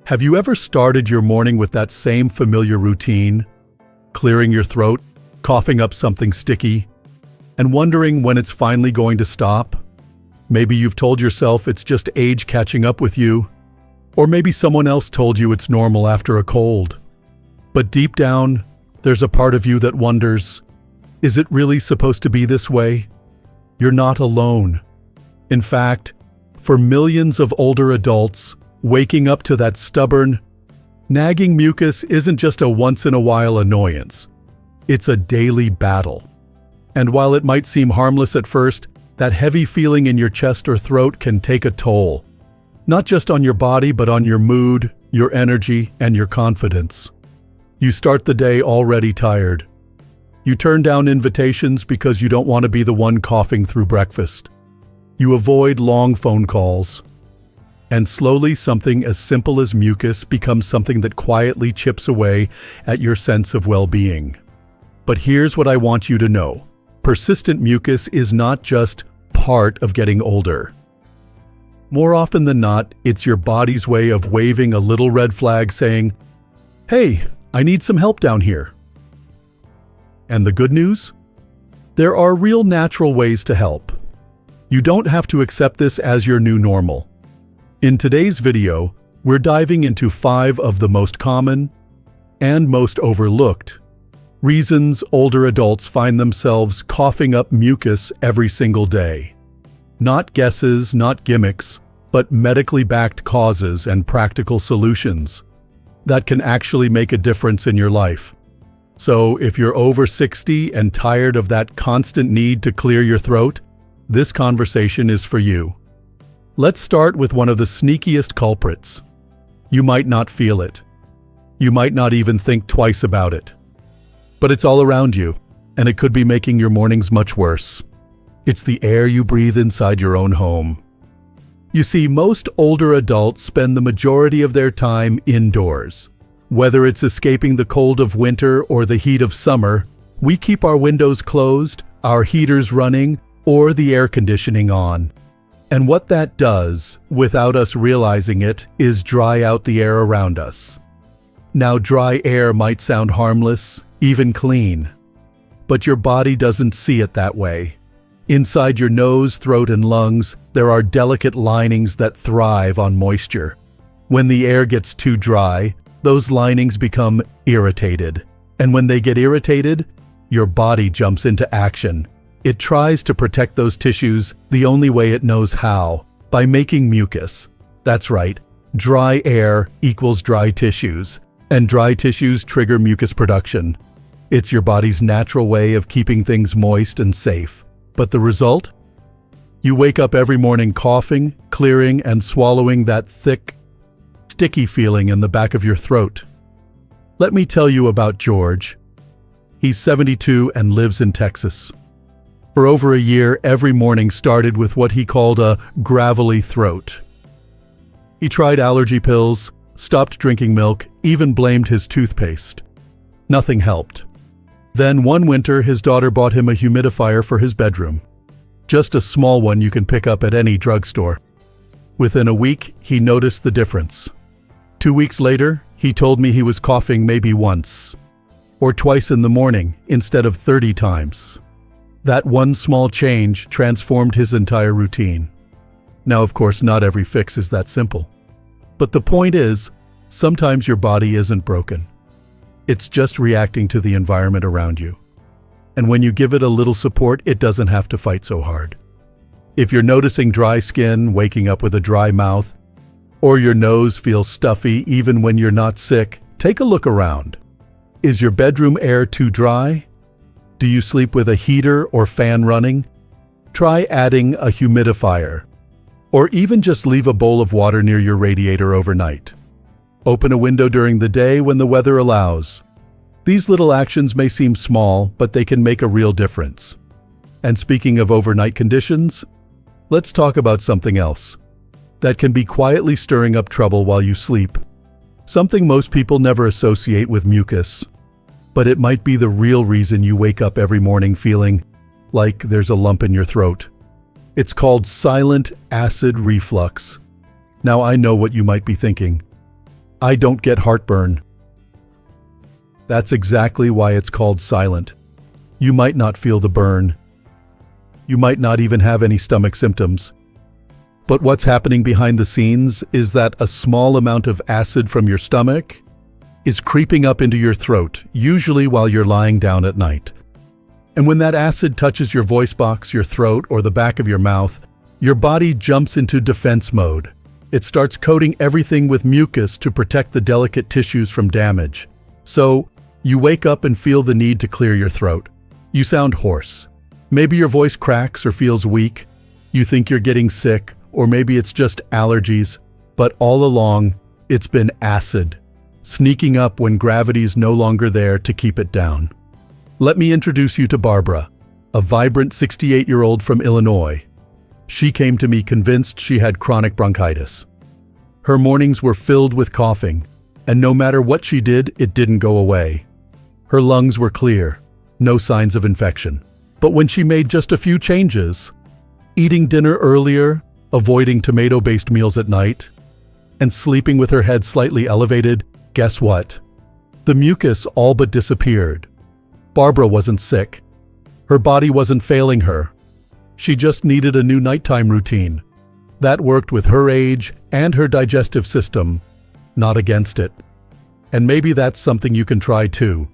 Have you ever started your morning with that same familiar routine, clearing your throat, coughing up something sticky, and wondering when it's finally going to stop? Maybe you've told yourself it's just age catching up with you, or maybe someone else told you it's normal after a cold. But deep down, there's a part of you that wonders, is it really supposed to be this way? You're not alone. In fact, for millions of older adults, waking up to that stubborn, nagging mucus isn't just a once-in-a-while annoyance. It's a daily battle. And while it might seem harmless at first, that heavy feeling in your chest or throat can take a toll. Not just on your body, but on your mood, your energy, and your confidence. You start the day already tired. You turn down invitations because you don't want to be the one coughing through breakfast. You avoid long phone calls. And slowly, something as simple as mucus becomes something that quietly chips away at your sense of well-being. But here's what I want you to know. Persistent mucus is not just part of getting older. More often than not, it's your body's way of waving a little red flag saying, "Hey, I need some help down here." And the good news? There are real natural ways to help. You don't have to accept this as your new normal. In today's video, we're diving into 5 of the most common and most overlooked reasons older adults find themselves coughing up mucus every single day. Not guesses, not gimmicks, but medically backed causes and practical solutions that can actually make a difference in your life. So if you're over 60 and tired of that constant need to clear your throat, this conversation is for you. Let's start with one of the sneakiest culprits. You might not feel it. You might not even think twice about it. But it's all around you, and it could be making your mornings much worse. It's the air you breathe inside your own home. You see, most older adults spend the majority of their time indoors. Whether it's escaping the cold of winter or the heat of summer, we keep our windows closed, our heaters running, or the air conditioning on. And what that does, without us realizing it, is dry out the air around us. Now, dry air might sound harmless, even clean, but your body doesn't see it that way. Inside your nose, throat, and lungs, there are delicate linings that thrive on moisture. When the air gets too dry, those linings become irritated. And when they get irritated, your body jumps into action. It tries to protect those tissues the only way it knows how, by making mucus. That's right, dry air equals dry tissues, and dry tissues trigger mucus production. It's your body's natural way of keeping things moist and safe. But the result? You wake up every morning coughing, clearing, and swallowing that thick, sticky feeling in the back of your throat. Let me tell you about George. He's 72 and lives in Texas. For over a year, every morning started with what he called a gravelly throat. He tried allergy pills, stopped drinking milk, even blamed his toothpaste. Nothing helped. Then one winter, his daughter bought him a humidifier for his bedroom. Just a small one you can pick up at any drugstore. Within a week, he noticed the difference. 2 weeks later, he told me he was coughing maybe once, or twice in the morning instead of 30 times. That one small change transformed his entire routine. Now, of course, not every fix is that simple. But the point is, sometimes your body isn't broken. It's just reacting to the environment around you. And when you give it a little support, it doesn't have to fight so hard. If you're noticing dry skin, waking up with a dry mouth, or your nose feels stuffy even when you're not sick, take a look around. Is your bedroom air too dry? Do you sleep with a heater or fan running? Try adding a humidifier, or even just leave a bowl of water near your radiator overnight. Open a window during the day when the weather allows. These little actions may seem small, but they can make a real difference. And speaking of overnight conditions, let's talk about something else that can be quietly stirring up trouble while you sleep. Something most people never associate with mucus, but it might be the real reason you wake up every morning feeling like there's a lump in your throat. It's called silent acid reflux. Now, I know what you might be thinking. I don't get heartburn. That's exactly why it's called silent. You might not feel the burn. You might not even have any stomach symptoms. But what's happening behind the scenes is that a small amount of acid from your stomach is creeping up into your throat, usually while you're lying down at night. And when that acid touches your voice box, your throat, or the back of your mouth, your body jumps into defense mode. It starts coating everything with mucus to protect the delicate tissues from damage. So, you wake up and feel the need to clear your throat. You sound hoarse. Maybe your voice cracks or feels weak. You think you're getting sick, or maybe it's just allergies. But all along, it's been acid, sneaking up when gravity's no longer there to keep it down. Let me introduce you to Barbara, a vibrant 68-year-old from Illinois. She came to me convinced she had chronic bronchitis. Her mornings were filled with coughing, and no matter what she did, it didn't go away. Her lungs were clear, no signs of infection. But when she made just a few changes, eating dinner earlier, avoiding tomato-based meals at night, and sleeping with her head slightly elevated, guess what? The mucus all but disappeared. Barbara wasn't sick. Her body wasn't failing her. She just needed a new nighttime routine. That worked with her age and her digestive system, not against it. And maybe that's something you can try too.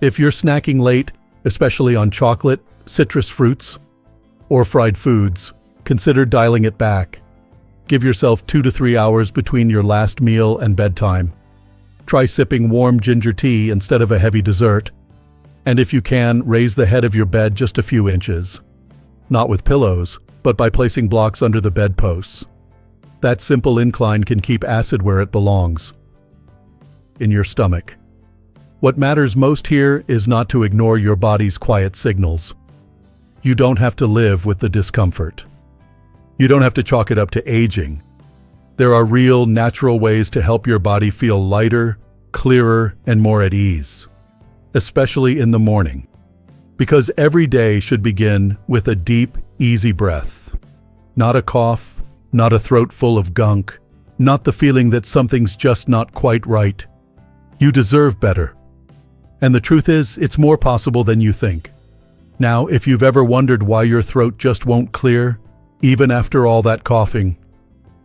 If you're snacking late, especially on chocolate, citrus fruits, or fried foods, consider dialing it back. Give yourself 2 to 3 hours between your last meal and bedtime. Try sipping warm ginger tea instead of a heavy dessert. And if you can, raise the head of your bed just a few inches. Not with pillows, but by placing blocks under the bedposts. That simple incline can keep acid where it belongs, in your stomach. What matters most here is not to ignore your body's quiet signals. You don't have to live with the discomfort. You don't have to chalk it up to aging. There are real, natural ways to help your body feel lighter, clearer, and more at ease, especially in the morning. Because every day should begin with a deep, easy breath. Not a cough, not a throat full of gunk, not the feeling that something's just not quite right. You deserve better. And the truth is, it's more possible than you think. Now, if you've ever wondered why your throat just won't clear, even after all that coughing,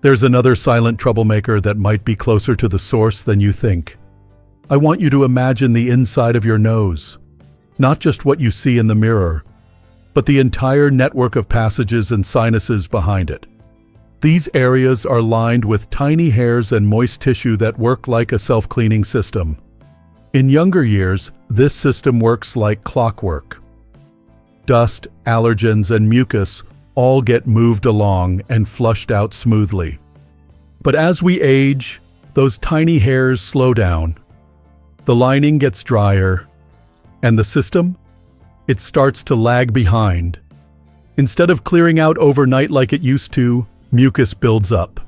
there's another silent troublemaker that might be closer to the source than you think. I want you to imagine the inside of your nose, not just what you see in the mirror, but the entire network of passages and sinuses behind it. These areas are lined with tiny hairs and moist tissue that work like a self-cleaning system. In younger years, this system works like clockwork. Dust, allergens, and mucus all get moved along and flushed out smoothly. But as we age, those tiny hairs slow down. The lining gets drier, and the system? It starts to lag behind. Instead of clearing out overnight like it used to, mucus builds up.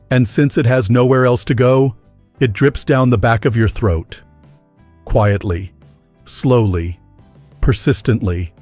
And since it has nowhere else to go, it drips down the back of your throat. Quietly, slowly, persistently.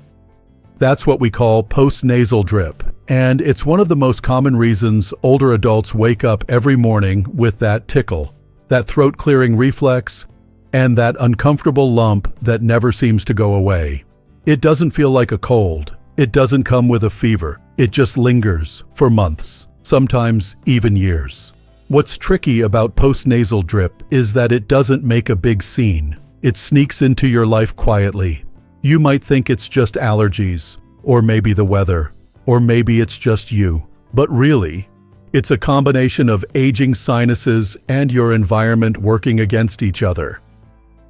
That's what we call post-nasal drip, and it's one of the most common reasons older adults wake up every morning with that tickle, that throat-clearing reflex, and that uncomfortable lump that never seems to go away. It doesn't feel like a cold. It doesn't come with a fever. It just lingers for months, sometimes even years. What's tricky about post-nasal drip is that it doesn't make a big scene. It sneaks into your life quietly. You might think it's just allergies, or maybe the weather, or maybe it's just you. But really, it's a combination of aging sinuses and your environment working against each other.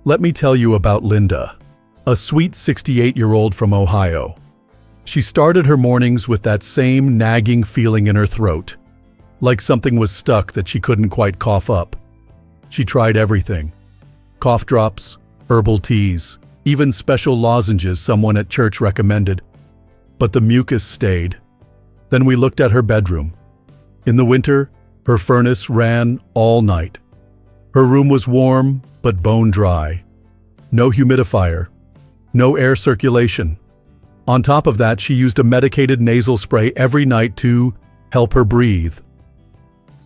Let me tell you about Linda, a sweet 68-year-old from Ohio. She started her mornings with that same nagging feeling in her throat, like something was stuck that she couldn't quite cough up. She tried everything: cough drops, herbal teas, even special lozenges someone at church recommended. But the mucus stayed. Then we looked at her bedroom. In the winter, her furnace ran all night. Her room was warm, but bone dry. No humidifier, no air circulation. On top of that, she used a medicated nasal spray every night to help her breathe.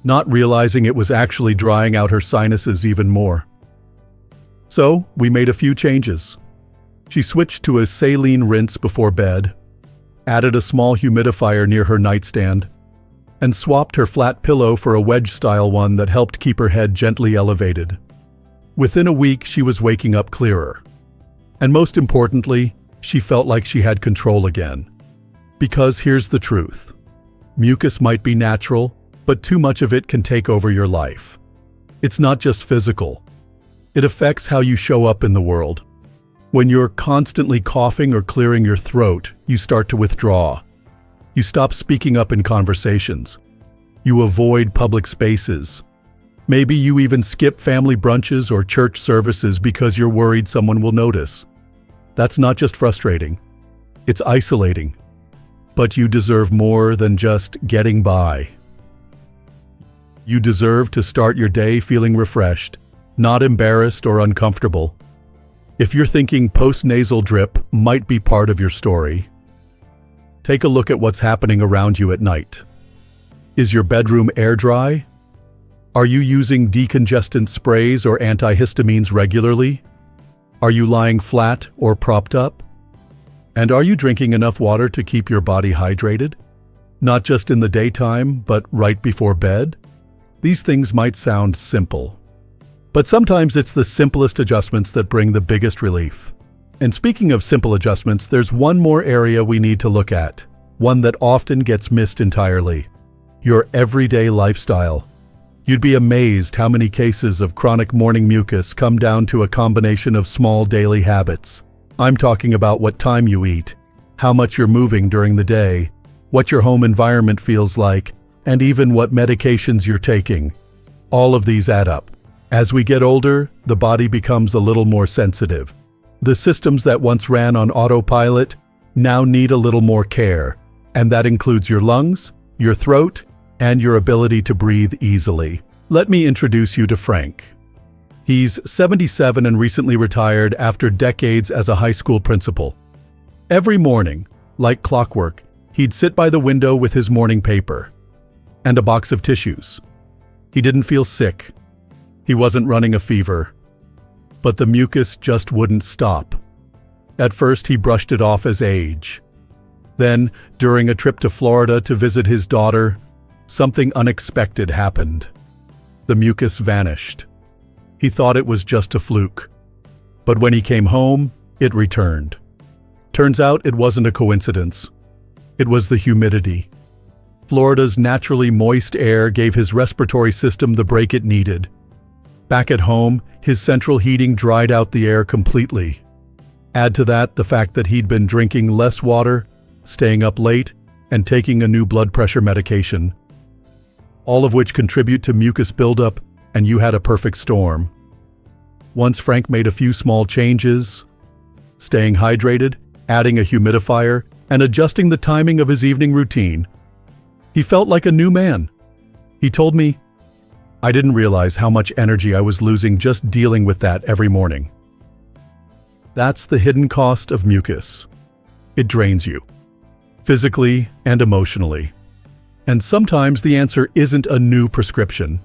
not realizing it was actually drying out her sinuses even more. So, we made a few changes. She switched to a saline rinse before bed, added a small humidifier near her nightstand, and swapped her flat pillow for a wedge-style one that helped keep her head gently elevated. Within a week, she was waking up clearer. And most importantly, she felt like she had control again. Because here's the truth. Mucus might be natural, but too much of it can take over your life. It's not just physical. It affects how you show up in the world. When you're constantly coughing or clearing your throat, you start to withdraw. You stop speaking up in conversations. You avoid public spaces. Maybe you even skip family brunches or church services because you're worried someone will notice. That's not just frustrating. It's isolating. But you deserve more than just getting by. You deserve to start your day feeling refreshed, not embarrassed or uncomfortable. If you're thinking post-nasal drip might be part of your story, take a look at what's happening around you at night. Is your bedroom air dry? Are you using decongestant sprays or antihistamines regularly? Are you lying flat or propped up? And are you drinking enough water to keep your body hydrated? Not just in the daytime, but right before bed? These things might sound simple, but sometimes it's the simplest adjustments that bring the biggest relief. And speaking of simple adjustments, there's one more area we need to look at, one that often gets missed entirely: your everyday lifestyle. You'd be amazed how many cases of chronic morning mucus come down to a combination of small daily habits. I'm talking about what time you eat, how much you're moving during the day, what your home environment feels like, and even what medications you're taking. All of these add up. As we get older, the body becomes a little more sensitive. The systems that once ran on autopilot now need a little more care, and that includes your lungs, your throat, and your ability to breathe easily. Let me introduce you to Frank. He's 77 and recently retired after decades as a high school principal. Every morning, like clockwork, he'd sit by the window with his morning paper and a box of tissues. He didn't feel sick. He wasn't running a fever. But the mucus just wouldn't stop. At first, he brushed it off as age. Then, during a trip to Florida to visit his daughter, something unexpected happened. The mucus vanished. He thought it was just a fluke. But when he came home, it returned. Turns out it wasn't a coincidence. It was the humidity. Florida's naturally moist air gave his respiratory system the break it needed. Back at home, his central heating dried out the air completely. Add to that the fact that he'd been drinking less water, staying up late, and taking a new blood pressure medication. All of which contribute to mucus buildup, and you had a perfect storm. Once Frank made a few small changes, staying hydrated, adding a humidifier, and adjusting the timing of his evening routine, he felt like a new man. He told me, "I didn't realize how much energy I was losing just dealing with that every morning." That's the hidden cost of mucus. It drains you, physically and emotionally. And sometimes the answer isn't a new prescription.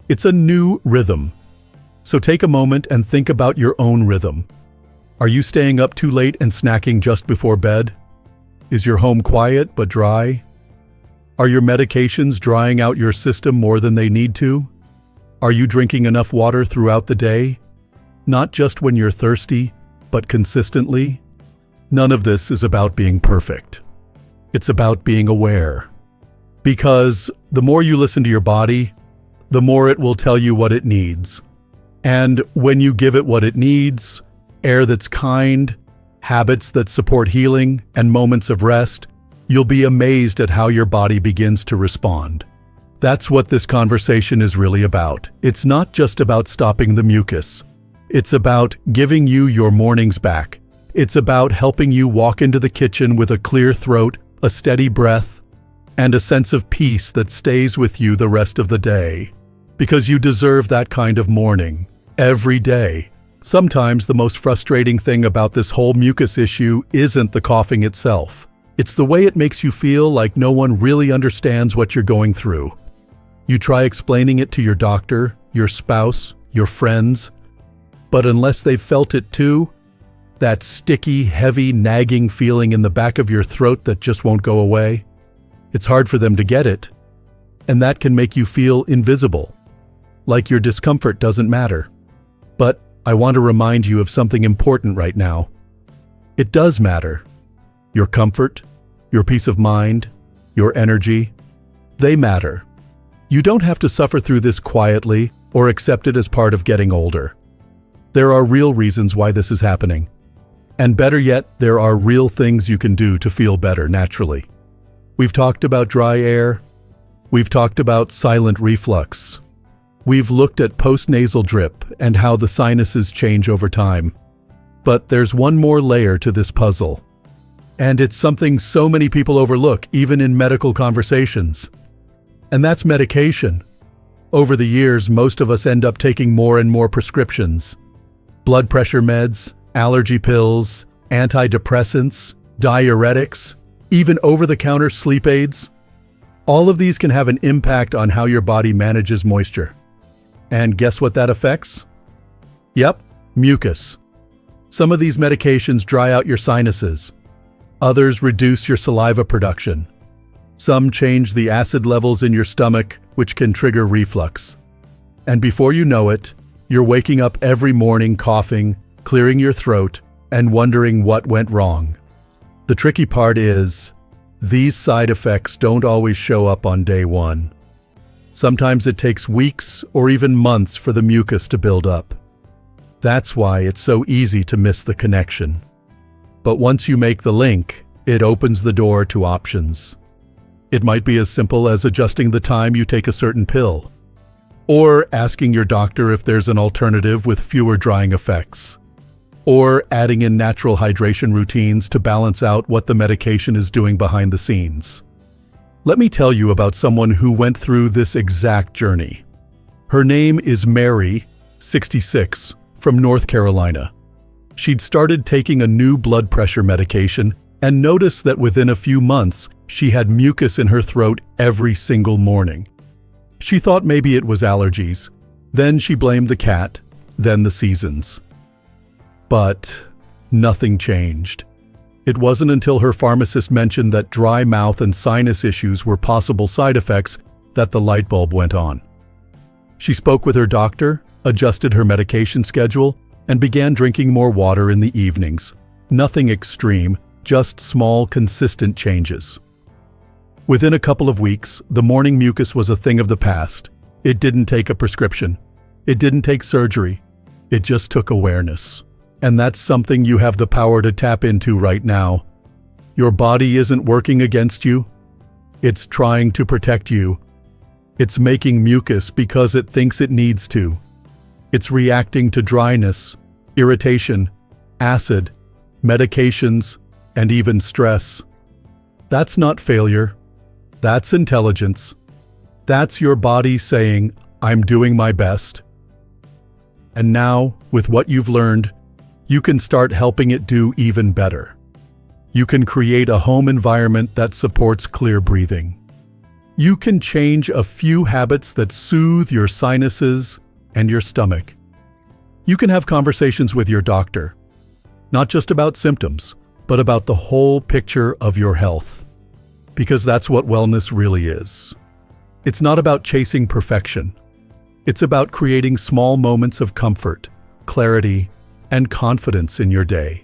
It's a new rhythm. So take a moment and think about your own rhythm. Are you staying up too late and snacking just before bed? Is your home quiet but dry? Are your medications drying out your system more than they need to? Are you drinking enough water throughout the day? Not just when you're thirsty, but consistently? None of this is about being perfect. It's about being aware. Because the more you listen to your body, the more it will tell you what it needs. And when you give it what it needs, air that's kind, habits that support healing, and moments of rest, you'll be amazed at how your body begins to respond. That's what this conversation is really about. It's not just about stopping the mucus. It's about giving you your mornings back. It's about helping you walk into the kitchen with a clear throat, a steady breath, and a sense of peace that stays with you the rest of the day. Because you deserve that kind of morning, every day. Sometimes the most frustrating thing about this whole mucus issue isn't the coughing itself. It's the way it makes you feel like no one really understands what you're going through. You try explaining it to your doctor, your spouse, your friends, but unless they've felt it too, that sticky, heavy, nagging feeling in the back of your throat that just won't go away, it's hard for them to get it, and that can make you feel invisible, like your discomfort doesn't matter. But I want to remind you of something important right now. It does matter. Your comfort, your peace of mind, your energy, they matter. You don't have to suffer through this quietly or accept it as part of getting older. There are real reasons why this is happening. And better yet, there are real things you can do to feel better naturally. We've talked about dry air. We've talked about silent reflux. We've looked at post-nasal drip and how the sinuses change over time. But there's one more layer to this puzzle. And it's something so many people overlook, even in medical conversations. And that's medication. Over the years, most of us end up taking more and more prescriptions. Blood pressure meds, allergy pills, antidepressants, diuretics, even over-the-counter sleep aids. All of these can have an impact on how your body manages moisture. And guess what that affects? Yep, mucus. Some of these medications dry out your sinuses. Others reduce your saliva production. Some change the acid levels in your stomach, which can trigger reflux. And before you know it, you're waking up every morning coughing, clearing your throat, and wondering what went wrong. The tricky part is, these side effects don't always show up on day one. Sometimes it takes weeks or even months for the mucus to build up. That's why it's so easy to miss the connection. But once you make the link, it opens the door to options. It might be as simple as adjusting the time you take a certain pill, or asking your doctor if there's an alternative with fewer drying effects, or adding in natural hydration routines to balance out what the medication is doing behind the scenes. Let me tell you about someone who went through this exact journey. Her name is Mary, 66, from North Carolina. She'd started taking a new blood pressure medication and noticed that within a few months, she had mucus in her throat every single morning. She thought maybe it was allergies. Then she blamed the cat, then the seasons. But nothing changed. It wasn't until her pharmacist mentioned that dry mouth and sinus issues were possible side effects that the light bulb went on. She spoke with her doctor, adjusted her medication schedule, and began drinking more water in the evenings. Nothing extreme, just small, consistent changes. Within a couple of weeks, the morning mucus was a thing of the past. It didn't take a prescription. It didn't take surgery. It just took awareness. And that's something you have the power to tap into right now. Your body isn't working against you. It's trying to protect you. It's making mucus because it thinks it needs to. It's reacting to dryness, irritation, acid, medications, and even stress. That's not failure. That's intelligence. That's your body saying, I'm doing my best. And now, with what you've learned, you can start helping it do even better. You can create a home environment that supports clear breathing. You can change a few habits that soothe your sinuses and your stomach. You can have conversations with your doctor, not just about symptoms, but about the whole picture of your health. Because that's what wellness really is. It's not about chasing perfection. It's about creating small moments of comfort, clarity, and confidence in your day.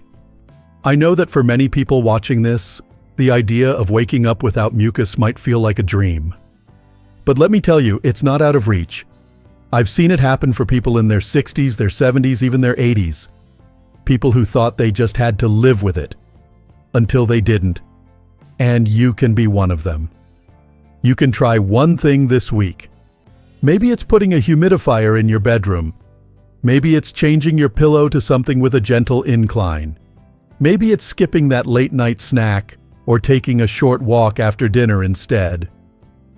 I know that for many people watching this, the idea of waking up without mucus might feel like a dream. But let me tell you, it's not out of reach. I've seen it happen for people in their 60s, their 70s, even their 80s. People who thought they just had to live with it, until they didn't. And you can be one of them. You can try one thing this week. Maybe it's putting a humidifier in your bedroom. Maybe it's changing your pillow to something with a gentle incline. Maybe it's skipping that late-night snack or taking a short walk after dinner instead.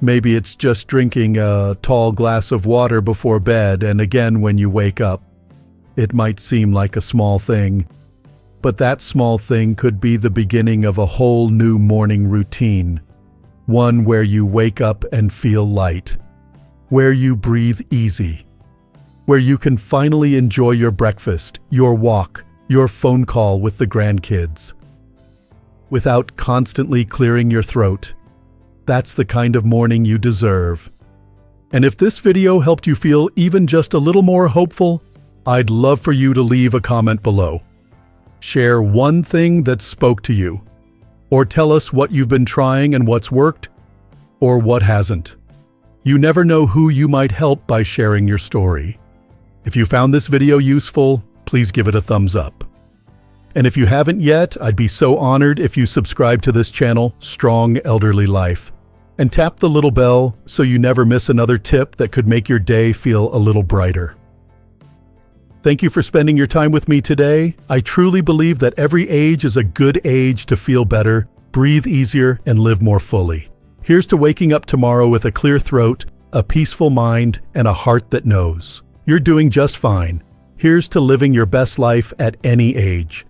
Maybe it's just drinking a tall glass of water before bed and again when you wake up. It might seem like a small thing, but that small thing could be the beginning of a whole new morning routine, one where you wake up and feel light. where you breathe easy, where you can finally enjoy your breakfast, your walk, your phone call with the grandkids, without constantly clearing your throat. That's the kind of morning you deserve. And if this video helped you feel even just a little more hopeful, I'd love for you to leave a comment below. Share one thing that spoke to you, or tell us what you've been trying and what's worked, or what hasn't. You never know who you might help by sharing your story. If you found this video useful, please give it a thumbs up. And if you haven't yet, I'd be so honored if you subscribe to this channel, Strong Elderly Life, and tap the little bell so you never miss another tip that could make your day feel a little brighter. Thank you for spending your time with me today. I truly believe that every age is a good age to feel better, breathe easier, and live more fully. Here's to waking up tomorrow with a clear throat, a peaceful mind, and a heart that knows. You're doing just fine. Here's to living your best life at any age.